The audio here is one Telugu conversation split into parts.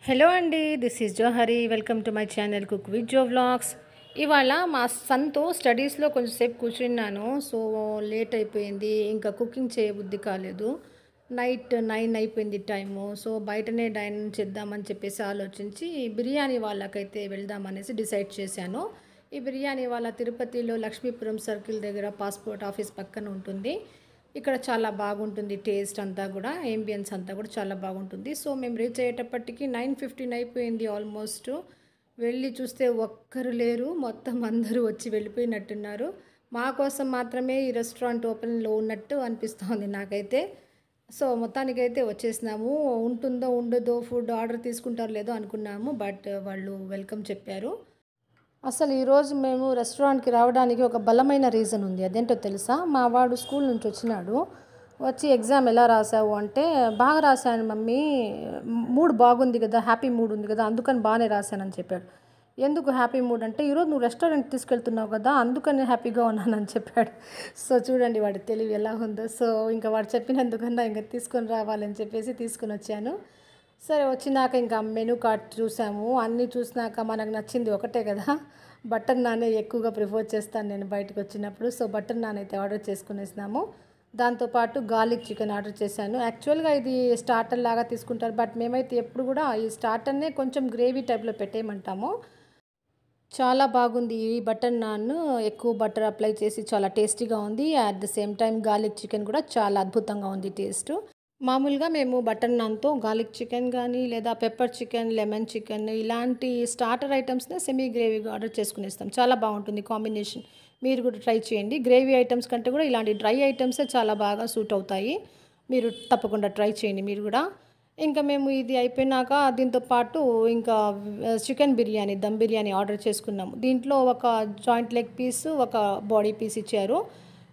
హలో అండి, this is Johari. Welcome to my channel cook with Jo vlogs. ఇవాళ మా సన్తో స్టడీస్లో కొంచెంసేపు కూర్చున్నాను. సో లేట్ అయిపోయింది, ఇంకా కుకింగ్ చేయబుద్ధి కాలేదు. నైట్ 9 అయిపోయింది టైము. సో బయటనే డైన్ చేద్దామని చెప్పేసి ఆలోచించి బిర్యానీ వాళ్ళకైతే వెళ్దామనేసి డిసైడ్ చేశాను. ఈ బిర్యానీ వాళ్ళ తిరుపతిలో లక్ష్మీపురం సర్కిల్ దగ్గర పాస్పోర్ట్ ఆఫీస్ పక్కన ఉంటుంది. ఇక్కడ చాలా బాగుంటుంది, టేస్ట్ అంతా కూడా, ఏంబియన్స్ అంతా కూడా చాలా బాగుంటుంది. సో మేము రీచ్ అయ్యేటప్పటికి 9:15 అయిపోయింది ఆల్మోస్ట్. వెళ్ళి చూస్తే ఒక్కరు లేరు, మొత్తం అందరూ వచ్చి వెళ్ళిపోయినట్టున్నారు. మా కోసం మాత్రమే ఈ రెస్టారెంట్ ఓపెన్లో ఉన్నట్టు అనిపిస్తోంది నాకైతే. సో మొత్తానికైతే వచ్చేసినాము. ఉంటుందో ఉండదో, ఫుడ్ ఆర్డర్ తీసుకుంటారో లేదో అనుకున్నాము, బట్ వాళ్ళు వెల్కమ్ చెప్పారు. అసలు ఈరోజు మేము రెస్టారెంట్కి రావడానికి ఒక బలమైన రీజన్ ఉంది. అదేంటో తెలుసా? మా వాడు స్కూల్ నుంచి వచ్చినాడు. వచ్చి ఎగ్జామ్ ఎలా రాసావు అంటే, బాగా రాశాను మమ్మీ, మూడ్ బాగుంది కదా, హ్యాపీ మూడ్ ఉంది కదా, అందుకని బాగానే రాశానని చెప్పాడు. ఎందుకు హ్యాపీ మూడ్ అంటే, ఈరోజు నువ్వు రెస్టారెంట్ తీసుకెళ్తున్నావు కదా, అందుకని హ్యాపీగా ఉన్నానని చెప్పాడు. సో చూడండి వాడి తెలివి ఎలా ఉందో. సో ఇంకా వాడు చెప్పినందుకన్నా ఇంకా తీసుకొని రావాలని చెప్పేసి తీసుకొని వచ్చాను. సరే వచ్చినాక ఇంకా మెనూ కార్డ్ చూసాము. అన్నీ చూసినాక మనకు నచ్చింది ఒకటే కదా, బటర్ నానే ఎక్కువగా ప్రిఫర్ చేస్తాను నేను బయటకు వచ్చినప్పుడు. సో బటర్ నాన్ అయితే ఆర్డర్ చేసుకునేసినాము. దాంతోపాటు గార్లిక్ చికెన్ ఆర్డర్ చేశాను. యాక్చువల్గా ఇది స్టార్టర్ లాగా తీసుకుంటారు, బట్ మేమైతే ఎప్పుడు కూడా ఈ స్టార్టర్నే కొంచెం గ్రేవీ టైప్లో పెట్టేయమంటాము. చాలా బాగుంది ఈ బటర్ నాన్. ఎక్కువ బటర్ అప్లై చేసి చాలా టేస్టీగా ఉంది. At the same time garlic chicken కూడా చాలా అద్భుతంగా ఉంది టేస్ట్. మామూలుగా మేము బటర్ నాన్తో గార్లిక్ చికెన్ కానీ, లేదా పెప్పర్ చికెన్, లెమన్ చికెన్, ఇలాంటి స్టార్టర్ ఐటమ్స్ని సెమీ గ్రేవీగా ఆర్డర్ చేసుకునేస్తాం. చాలా బాగుంటుంది కాంబినేషన్. మీరు కూడా ట్రై చేయండి. గ్రేవీ ఐటమ్స్ కంటే కూడా ఇలాంటి డ్రై ఐటమ్సే చాలా బాగా సూట్ అవుతాయి. మీరు తప్పకుండా ట్రై చేయండి మీరు కూడా. ఇంకా మేము ఇది అయిపోయినాక దీంతో పాటు ఇంకా చికెన్ బిర్యానీ, దమ్ బిర్యానీ ఆర్డర్ చేసుకున్నాము. దీంట్లో ఒక జాయింట్ లెగ్ పీస్, ఒక బాడీ పీస్ ఇచ్చారు.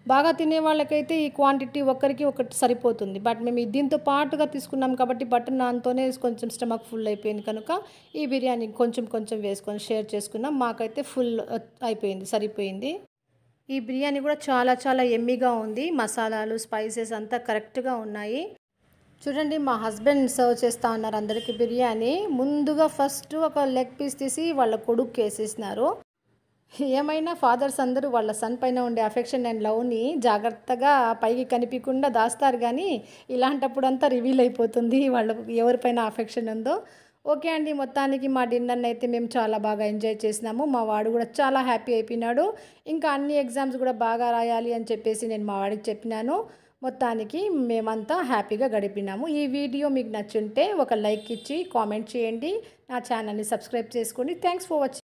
బాగా తినే వాళ్ళకైతే ఈ క్వాంటిటీ ఒక్కరికి ఒకటి సరిపోతుంది, బట్ మేము దీంతో పాటుగా తీసుకున్నాం కాబట్టి బటర్ నాన్తోనే కొంచెం స్టమక్ ఫుల్ అయిపోయింది కనుక ఈ బిర్యానీ కొంచెం కొంచెం వేసుకొని షేర్ చేసుకున్నాం. మాకైతే ఫుల్ అయిపోయింది, సరిపోయింది. ఈ బిర్యానీ కూడా చాలా చాలా ఎమ్మీగా ఉంది. మసాలాలు, స్పైసెస్ అంతా కరెక్ట్గా ఉన్నాయి. చూడండి మా హస్బెండ్ సర్వ్ చేస్తూ ఉన్నారు అందరికీ బిర్యానీ. ముందుగా ఫస్ట్ ఒక లెగ్ పీస్ తీసి వాళ్ళ కొడుకు వేసేసినారు. ఏమైనా ఫాదర్స్ అందరూ వాళ్ళ సన్ పైన ఉండే అఫెక్షన్ అండ్ లవ్ని జాగ్రత్తగా పైకి కనిపించకుండా దాస్తారు, కానీ ఇలాంటప్పుడు అంతా రివీల్ అయిపోతుంది వాళ్ళకు ఎవరిపైన అఫెక్షన్ ఉందో. ఓకే అండి, మొత్తానికి మా డిన్నర్ని అయితే మేము చాలా బాగా ఎంజాయ్ చేసినాము. మా వాడు కూడా చాలా హ్యాపీ అయిపోయినాడు. ఇంకా అన్ని ఎగ్జామ్స్ కూడా బాగా రాయాలి అని చెప్పేసి నేను మా వాడికి చెప్పినాను. మొత్తానికి మేమంతా హ్యాపీగా గడిపినాము. ఈ వీడియో మీకు నచ్చుంటే ఒక లైక్ ఇచ్చి కామెంట్ చేయండి. నా ఛానల్ని సబ్స్క్రైబ్ చేసుకోండి. Thanks for watching.